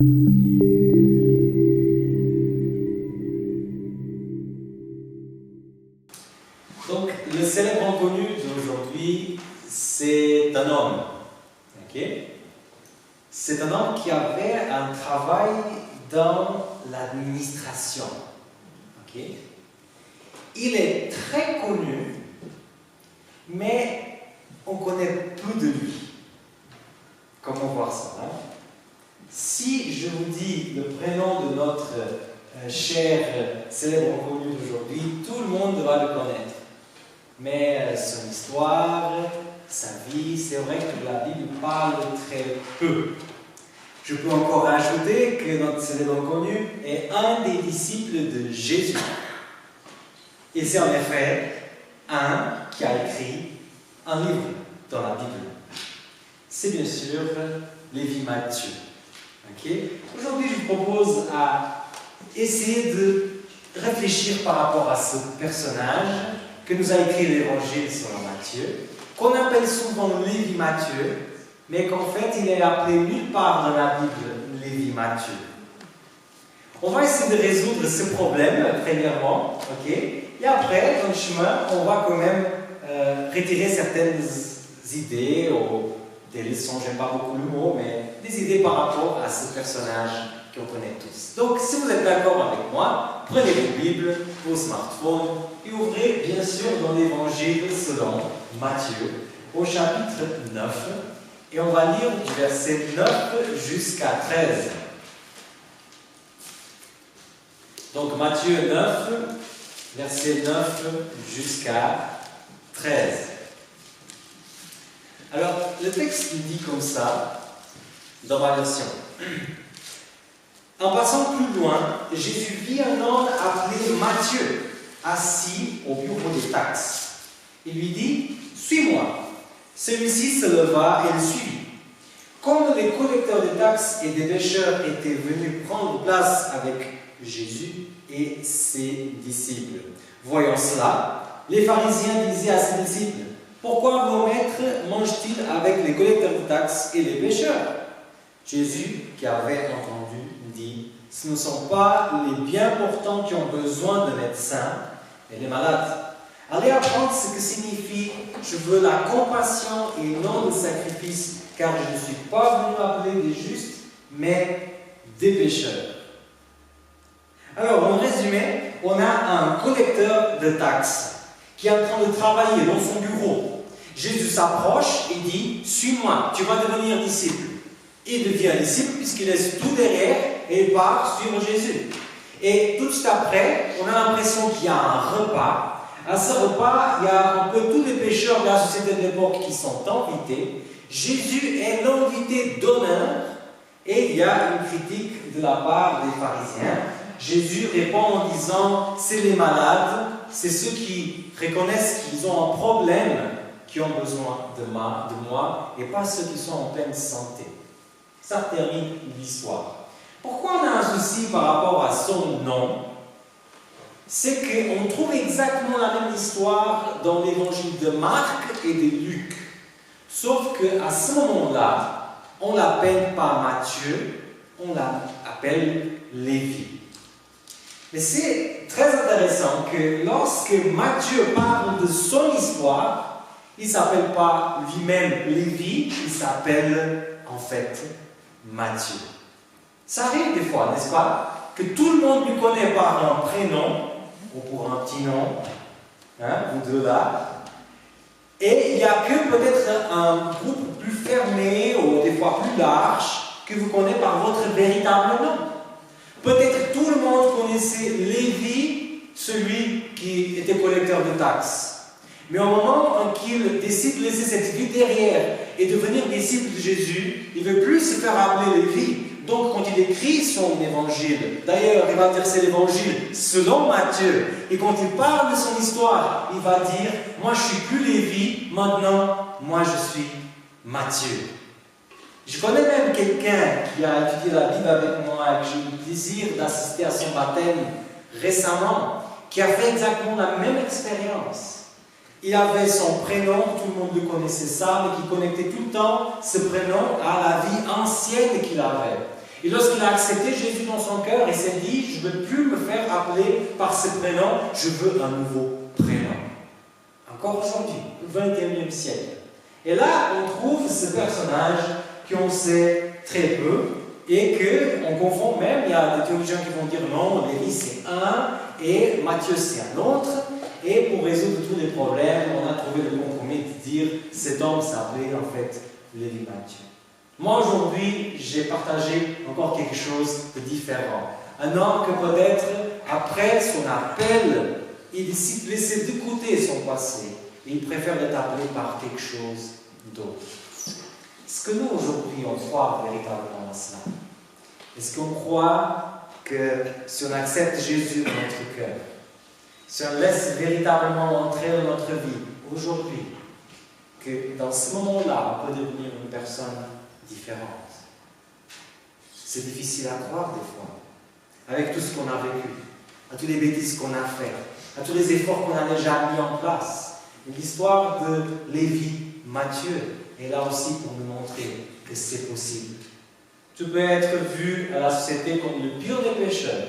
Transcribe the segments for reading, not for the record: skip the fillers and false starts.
Donc, le célèbre inconnu d'aujourd'hui, c'est un homme. Okay? C'est un homme qui avait un travail dans l'administration. Okay? Il est très connu, mais on connaît peu de lui. Comment voir ça, hein? Si je vous dis le prénom de notre cher célèbre inconnu d'aujourd'hui, tout le monde va le connaître. Mais son histoire, sa vie, c'est vrai que la Bible parle très peu. Je peux encore ajouter que notre célèbre inconnu est un des disciples de Jésus. Et c'est en effet un qui a écrit un livre dans la Bible. C'est bien sûr Lévi-Matthieu. Okay? Aujourd'hui, je vous propose à essayer de réfléchir par rapport à ce personnage que nous a écrit l'Évangile selon Matthieu, qu'on appelle souvent Lévi-Matthieu, mais qu'en fait, il est appelé nulle part dans la Bible Lévi-Matthieu. On va essayer de résoudre ce problème, premièrement, ok? Et après, dans le chemin, on va quand même retirer certaines idées ou des leçons, j'aime pas beaucoup le mot, mais des idées par rapport à ce personnage qu'on connaît tous. Donc, si vous êtes d'accord avec moi, prenez vos Bibles, vos smartphones et ouvrez bien sûr dans l'Évangile selon Matthieu, au chapitre 9, et on va lire du verset 9 jusqu'à 13. Donc, Matthieu 9, verset 9 jusqu'à 13. Alors, le texte dit comme ça, dans ma version. En passant plus loin, Jésus vit un homme appelé Matthieu, assis au bureau des taxes. Il lui dit, « Suis-moi ». Celui-ci se leva et le suivit. Comme les collecteurs de taxes et des pécheurs étaient venus prendre place avec Jésus et ses disciples. Voyant cela, les pharisiens disaient à ses disciples, « Pourquoi vos maîtres mangent-ils avec les collecteurs de taxes et les pécheurs ?» Jésus, qui avait entendu, dit, « Ce ne sont pas les bien portants qui ont besoin de médecins, mais les malades. Allez apprendre ce que signifie « Je veux la compassion et non le sacrifice, car je ne suis pas venu appeler des justes, mais des pécheurs. » Alors, en résumé, on a un collecteur de taxes qui est en train de travailler dans son bureau. Jésus s'approche et dit, « Suis-moi, tu vas devenir disciple. » Il devient disciple puisqu'il laisse tout derrière et il part suivre Jésus. Et tout de suite après, on a l'impression qu'il y a un repas. À ce repas, il y a un peu tous les pécheurs de la société de l'époque qui sont invités. Jésus est l'invité d'honneur et il y a une critique de la part des pharisiens. Jésus répond en disant, c'est les malades, c'est ceux qui reconnaissent qu'ils ont un problème qui ont besoin de moi et pas ceux qui sont en pleine santé. Ça termine l'histoire. Pourquoi on a un souci par rapport à son nom? C'est qu'on trouve exactement la même histoire dans l'évangile de Marc et de Luc. Sauf qu'à ce moment-là, on ne l'appelle pas Matthieu, on l'appelle Lévi. Mais c'est très intéressant que lorsque Matthieu parle de son histoire, il ne s'appelle pas lui-même Lévi, il s'appelle en fait Matthieu. Ça arrive des fois, n'est-ce pas? Que tout le monde lui connaît par un prénom, ou pour un petit nom, hein, vous deux là. Et il n'y a que peut-être un groupe plus fermé, ou des fois plus large, que vous connaissez par votre véritable nom. Peut-être tout le monde connaissait Lévi, celui qui était collecteur de taxes. Mais au moment où il décide de laisser cette vie derrière et devenir disciple de Jésus, il ne veut plus se faire appeler Lévi. Donc, quand il écrit son évangile, d'ailleurs, il va dire c'est l'évangile selon Matthieu, et quand il parle de son histoire, il va dire, moi je suis plus Lévi, maintenant, moi je suis Matthieu. Je connais même quelqu'un qui a étudié la Bible avec moi et que j'ai eu le plaisir d'assister à son baptême récemment, qui a fait exactement la même expérience. Il avait son prénom, tout le monde le connaissait ça, mais qui connectait tout le temps ce prénom à la vie ancienne qu'il avait. Et lorsqu'il a accepté Jésus dans son cœur, il s'est dit, je ne veux plus me faire appeler par ce prénom, je veux un nouveau prénom. Encore aujourd'hui, au XXIe siècle. Et là, on trouve ce personnage qu'on sait très peu et qu'on confond même. Il y a des théologiens qui vont dire non, Lévi c'est un et Matthieu c'est un autre. Et pour résoudre tous les problèmes, on a trouvé le compromis de dire cet homme s'appelait en fait Lévi Matthieu. Moi aujourd'hui, j'ai partagé encore quelque chose de différent. Un homme que peut-être après son appel, il décide de laisser de côté son passé. Et il préfère être appelé par quelque chose d'autre. Est-ce que nous, aujourd'hui, on croit véritablement à cela? Est-ce qu'on croit que si on accepte Jésus dans notre cœur, si on laisse véritablement entrer dans notre vie, aujourd'hui, que dans ce moment-là, on peut devenir une personne différente? C'est difficile à croire des fois, avec tout ce qu'on a vécu, à toutes les bêtises qu'on a faites, à tous les efforts qu'on a déjà mis en place. L'histoire de Lévi Matthieu est là aussi pour nous montrer que c'est possible. Tu peux être vu à la société comme le pire des pécheurs,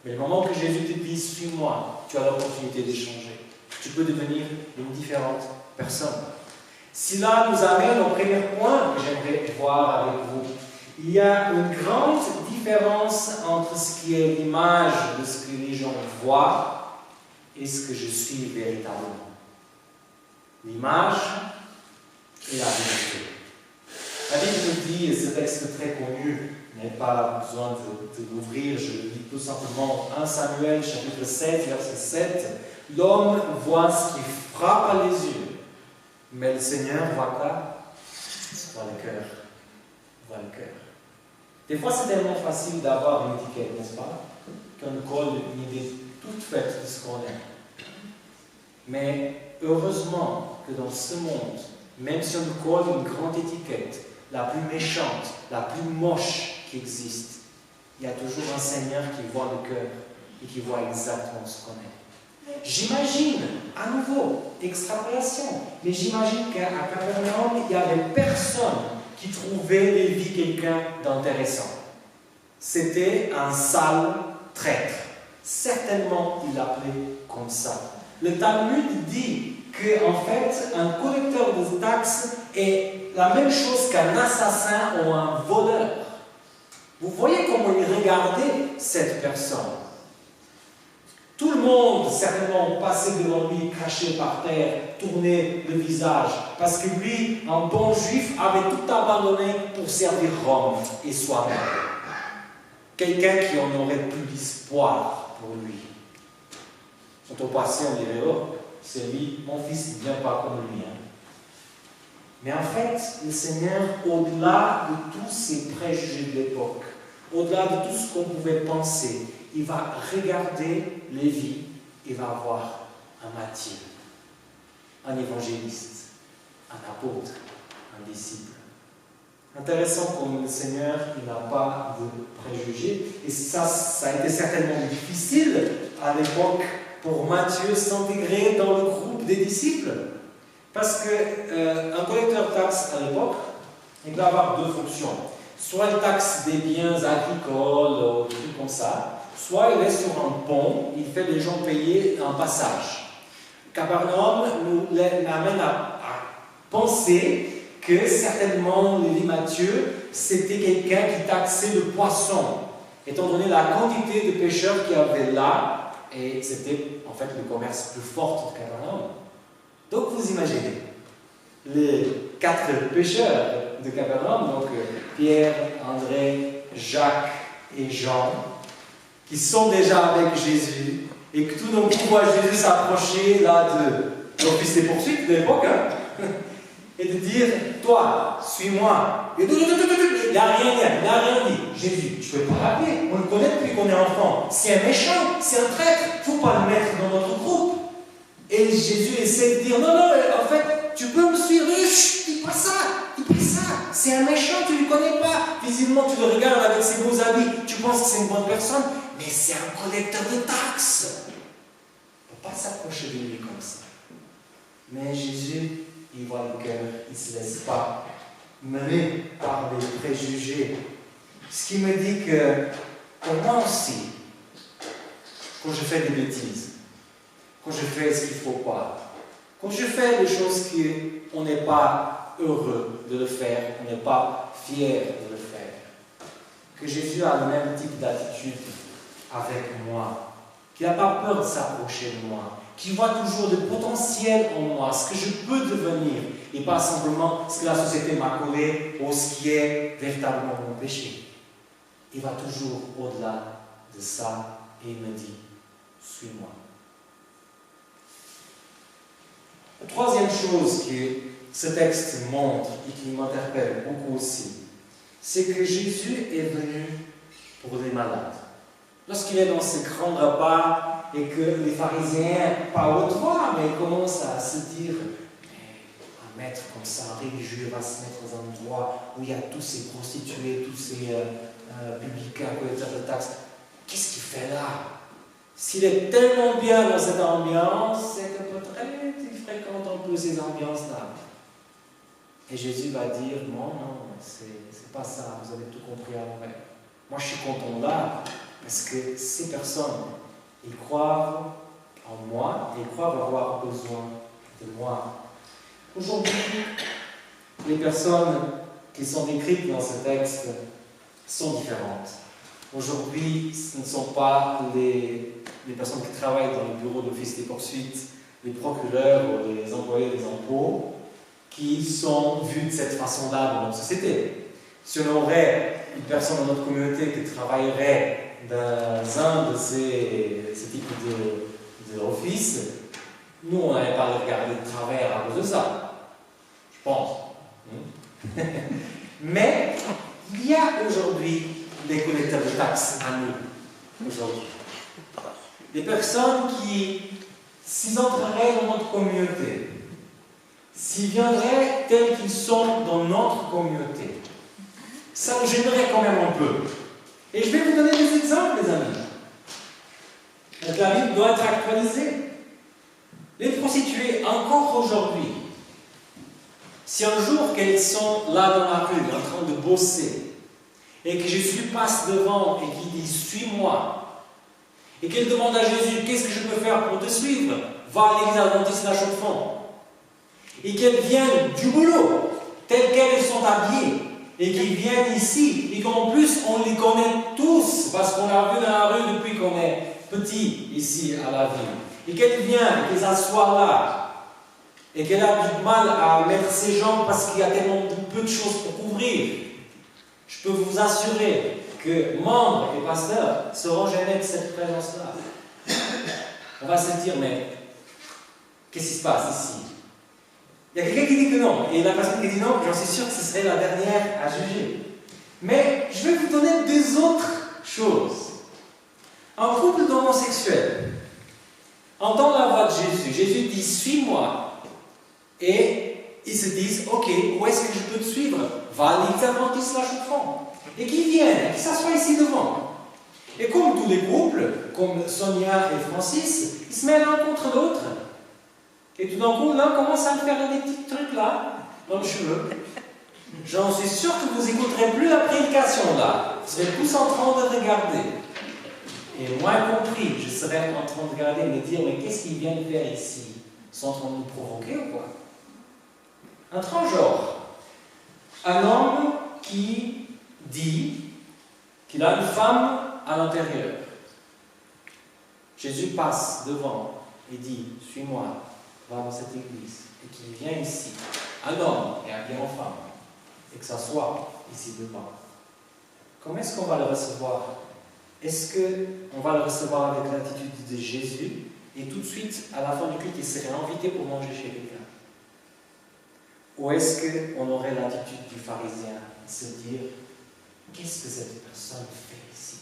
mais le moment que Jésus te dit « Suis-moi », tu as l'opportunité de changer. Tu peux devenir une différente personne. Cela nous amène au premier point que j'aimerais voir avec vous. Il y a une grande différence entre ce qui est l'image de ce que les gens voient et ce que je suis véritablement. L'image et la vérité. La Bible nous dit, et ce texte très connu, je n'ai pas besoin de l'ouvrir, je le lis tout simplement, 1 Samuel chapitre 7, verset 7, « L'homme voit ce qui frappe à les yeux, mais le Seigneur voit quoi? Voit le cœur. Voit le cœur. » Des fois, c'est tellement facile d'avoir une étiquette, n'est-ce pas? Qu'on colle une idée toute faite de ce qu'on est. Mais heureusement que dans ce monde, même si on nous colle une grande étiquette, la plus méchante, la plus moche qui existe, il y a toujours un Seigneur qui voit le cœur et qui voit exactement ce qu'on est. J'imagine, à nouveau, extrapolation, mais j'imagine qu'à Capernaum, il n'y avait personne qui trouvait Lévi quelqu'un d'intéressant. C'était un sale traître. Certainement, il l'appelait comme ça. Le Talmud dit qu'en fait, un collecteur de taxes est la même chose qu'un assassin ou un voleur. Vous voyez comment il regardait cette personne. Tout le monde, certainement, passait devant lui, craché par terre, tournait le visage, parce que lui, un bon juif, avait tout abandonné pour servir Rome et soi-même. Quelqu'un qui en aurait plus d'espoir pour lui. Quand on passait, on dirait, oh, c'est lui, mon fils ne vient pas comme lui. Hein. Mais en fait, le Seigneur, au-delà de tous ces préjugés de l'époque, au-delà de tout ce qu'on pouvait penser, il va regarder Lévi et va voir un Matthieu, un évangéliste, un apôtre, un disciple. Intéressant comme le Seigneur, il n'a pas de préjugés. Et ça a été certainement difficile à l'époque pour Matthieu s'intégrer dans le groupe des disciples. Parce qu'un collecteur de taxes à l'époque, il doit avoir deux fonctions. Soit il taxe des biens agricoles ou des trucs comme ça, soit il est sur un pont, il fait les gens payer un passage. Capernaum nous amène à penser que certainement Lévi Matthieu, c'était quelqu'un qui taxait le poisson, étant donné la quantité de pêcheurs qu'il y avait là, et c'était en fait le commerce plus fort de Capernaum. Donc vous imaginez, les 4 pêcheurs de Capernaum, donc Pierre, André, Jacques et Jean, qui sont déjà avec Jésus, et que tout d'un coup voient Jésus s'approcher là de l'office des poursuites de l'époque, hein, et de dire, toi, suis-moi. Et il n'a rien dit. Jésus, je ne peux pas l'appeler, on le connaît depuis qu'on est enfant. C'est un méchant, c'est un traître, il ne faut pas le mettre dans notre groupe. Et Jésus essaie de dire, non, en fait, tu peux me suivre, chut, dis pas ça, c'est un méchant, tu ne le connais pas. Visiblement, tu le regardes avec ses beaux habits, tu penses que c'est une bonne personne, mais c'est un collecteur de taxes. Il ne faut pas s'approcher de lui comme ça. Mais Jésus, il voit le cœur, il ne se laisse pas mener par les préjugés. Ce qui me dit que pour moi aussi, quand je fais des bêtises, quand je fais ce qu'il ne faut pas, quand je fais des choses qu'on n'est pas heureux de le faire, on n'est pas fier de le faire, que Jésus a le même type d'attitude avec moi, qu'il n'a pas peur de s'approcher de moi, qu'il voit toujours le potentiel en moi, ce que je peux devenir, et pas simplement ce que la société m'a collé ou ce qui est véritablement mon péché. Il va toujours au-delà de ça et il me dit, suis-moi. La troisième chose que ce texte montre et qui m'interpelle beaucoup aussi, c'est que Jésus est venu pour les malades. Lorsqu'il est dans ce grand repas et que les pharisiens, pas haute voix, mais commencent à se dire, un maître comme ça, un religieux, va se mettre dans un endroit où il y a tous ces prostituées, tous ces publicains, collecteurs de taxes. Qu'est-ce qu'il fait là? S'il est tellement bien dans cette ambiance, c'est que peut-être il fréquente un peu ces ambiances-là. Et Jésus va dire, non, c'est pas ça, vous avez tout compris à l'envers. Moi, je suis content là, parce que ces personnes, ils croient en moi et ils croient avoir besoin de moi. Aujourd'hui, les personnes qui sont décrites dans ce texte sont différentes. Aujourd'hui, ce ne sont pas les personnes qui travaillent dans le bureau d'office des poursuites, les procureurs ou les employés des impôts qui sont vus de cette façon-là dans notre société. Si on aurait une personne dans notre communauté qui travaillerait dans un de ces types d'offices, nous, on n'allait pas le regarder de travers à cause de ça. Je pense. Mais il y a aujourd'hui des collecteurs de taxes à nous, aujourd'hui. Des personnes qui, s'ils entreraient dans notre communauté, s'ils viendraient tels qu'ils sont dans notre communauté, ça nous gênerait quand même un peu. Et je vais vous donner des exemples, les amis. Donc la Bible doit être actualisée. Les prostituées, encore aujourd'hui, si un jour qu'elles sont là dans la rue, en train de bosser, et que Jésus passe devant et qu'il dit « Suis-moi », et qu'elle demande à Jésus « Qu'est-ce que je peux faire pour te suivre ?» Va à l'église adventiste La Chaux-de-Fonds. Et qu'elles viennent du boulot, telles qu'elles sont habillées, et qu'ils viennent ici, et qu'en plus on les connaît tous, parce qu'on l'a vu dans la rue depuis qu'on est petit ici à la ville. Et qu'elle vient, et qu'elle s'assoit là, et qu'elle a du mal à mettre ses jambes parce qu'il y a tellement peu de choses pour couvrir. Je peux vous assurer que membres et pasteurs seront gênés de cette présence-là. On va se dire, mais qu'est-ce qui se passe ici? Il y a quelqu'un qui dit que non, et la personne qui dit non, j'en suis sûr que ce serait la dernière à juger. Mais je vais vous donner deux autres choses. Un couple d'homosexuels entend la voix de Jésus. Jésus dit, suis-moi. Et ils se disent, ok, où est-ce que je peux te suivre? Va à l'église adventiste La Chaux-de-Fonds. Et qu'ils viennent, qu'ils s'assoient ici devant. Et comme tous les couples, comme Sonia et Francis, ils se mettent l'un contre l'autre. Et tout d'un coup, l'un commence à me faire des petits trucs là, dans le cheveu. J'en suis sûr que vous n'écouterez plus la prédication là. Vous serez tous en train de regarder. Et moi compris, je serais en train de regarder et me dire, mais qu'est-ce qu'ils viennent faire ici? Ils sont en train de nous provoquer ou quoi? Un transgenre. Un homme qui dit qu'il a une femme à l'intérieur. Jésus passe devant et dit, suis-moi, va dans cette église. Et qu'il vient ici, un homme et habillé en femme, et que ça soit ici devant. Comment est-ce qu'on va le recevoir? Est-ce qu'on va le recevoir avec l'attitude de Jésus et tout de suite, à la fin du culte, il serait invité pour manger chez quelqu'un? Ou est-ce qu'on aurait l'attitude du pharisien, de se dire, qu'est-ce que cette personne fait ici?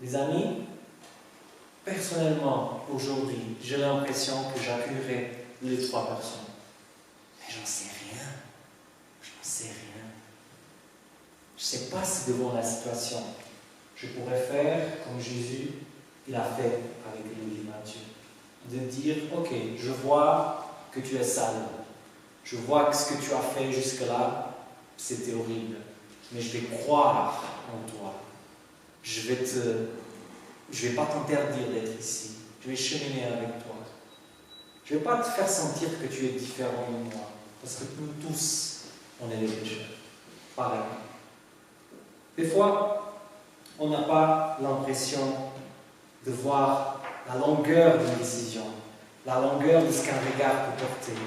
Les amis, personnellement, aujourd'hui, j'ai l'impression que j'accueillerai les trois personnes. Mais j'en sais rien. J'en sais rien. Je ne sais pas si devant la situation, je pourrais faire comme Jésus, il a fait avec l'église Matthieu. De dire, ok, je vois que tu es sale. Je vois que ce que tu as fait jusque-là, c'était horrible. mais je vais croire en toi. Je vais pas t'interdire d'être ici. Je vais cheminer avec toi. Je ne vais pas te faire sentir que tu es différent de moi, parce que nous tous, on est des pécheurs. Pareil. Des fois, on n'a pas l'impression de voir la longueur d'une décision, la longueur de ce qu'un regard peut porter,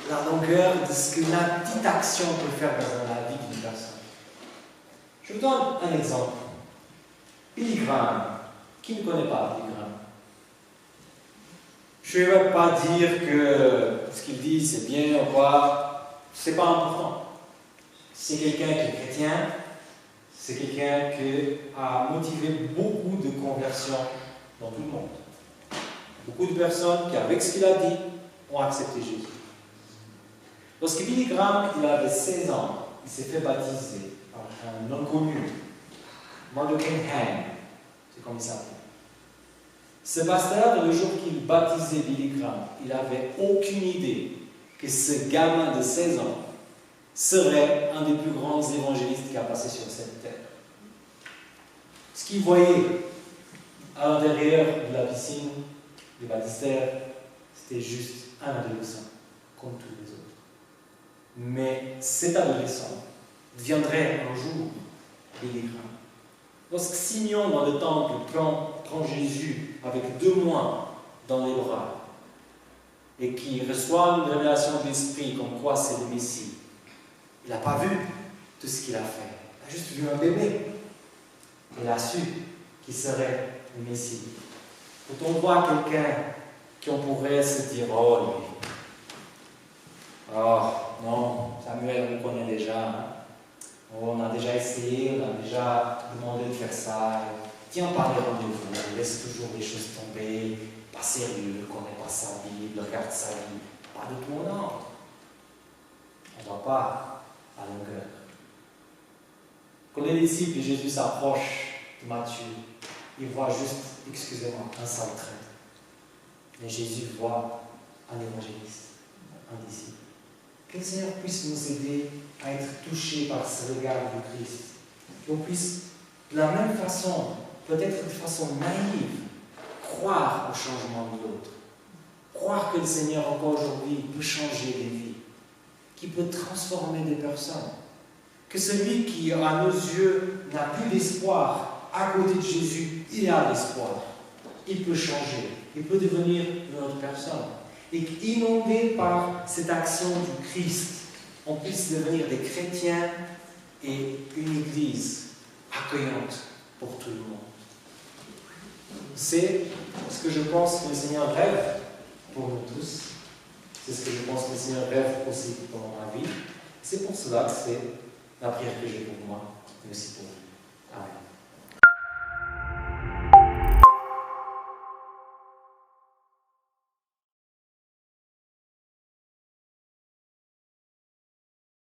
la longueur de ce qu'une petite action peut faire dans la vie d'une personne. Je vous donne un exemple. Billy Graham. Qui ne connaît pas Billy Graham? Je ne vais pas dire que ce qu'il dit c'est bien ou pas, ce n'est pas important. C'est quelqu'un qui est chrétien, c'est quelqu'un qui a motivé beaucoup de conversions dans tout le monde. Beaucoup de personnes qui, avec ce qu'il a dit, ont accepté Jésus. Lorsque Billy Graham il avait 16 ans, il s'est fait baptiser par un inconnu, Martin Hang, c'est comme il s'appelle. Ce pasteur, le jour qu'il baptisait Billy Graham, il n'avait aucune idée que ce gamin de 16 ans serait un des plus grands évangélistes qui a passé sur cette terre. Ce qu'il voyait à l'intérieur de la piscine, du baptistère, c'était juste un adolescent, comme tous les autres. Mais cet adolescent deviendrait un jour Billy Graham. Lorsque Simeon, dans le temple, prend Jésus avec 2 mois dans les bras et qui reçoit une révélation de l'Esprit comme quoi c'est le Messie, il n'a pas vu tout ce qu'il a fait. Il a juste vu un bébé. Il a su qu'il serait le Messie. Quand on voit quelqu'un qu'on pourrait se dire, oh lui, oh non, Samuel, on le connaît déjà. Hein. On a déjà essayé, on a déjà demandé de faire ça. Tiens par les rendez-vous, laisse toujours les choses tomber, pas sérieux, ne connaît pas sa Bible, regarde sa vie. Pas de tout au ordre. On ne va pas à longueur. Quand les disciples de Jésus s'approchent de Matthieu, ils voient juste, excusez-moi, un sale traître. Mais Jésus voit un évangéliste, un disciple. Que le Seigneur puisse nous aider à être touchés par ce regard du Christ. Qu'on puisse, de la même façon, peut-être de façon naïve, croire au changement de l'autre. Croire que le Seigneur, encore aujourd'hui, peut changer des vies, qui peut transformer des personnes. Que celui qui, à nos yeux, n'a plus d'espoir, à côté de Jésus, il a l'espoir. Il peut changer, il peut devenir une autre personne. Et qu'inondé par cette action du Christ, on puisse devenir des chrétiens et une église accueillante pour tout le monde. C'est ce que je pense que le Seigneur rêve pour nous tous. C'est ce que je pense que le Seigneur rêve aussi pour ma vie. C'est pour cela que c'est la prière que j'ai pour moi, mais aussi pour vous. Amen.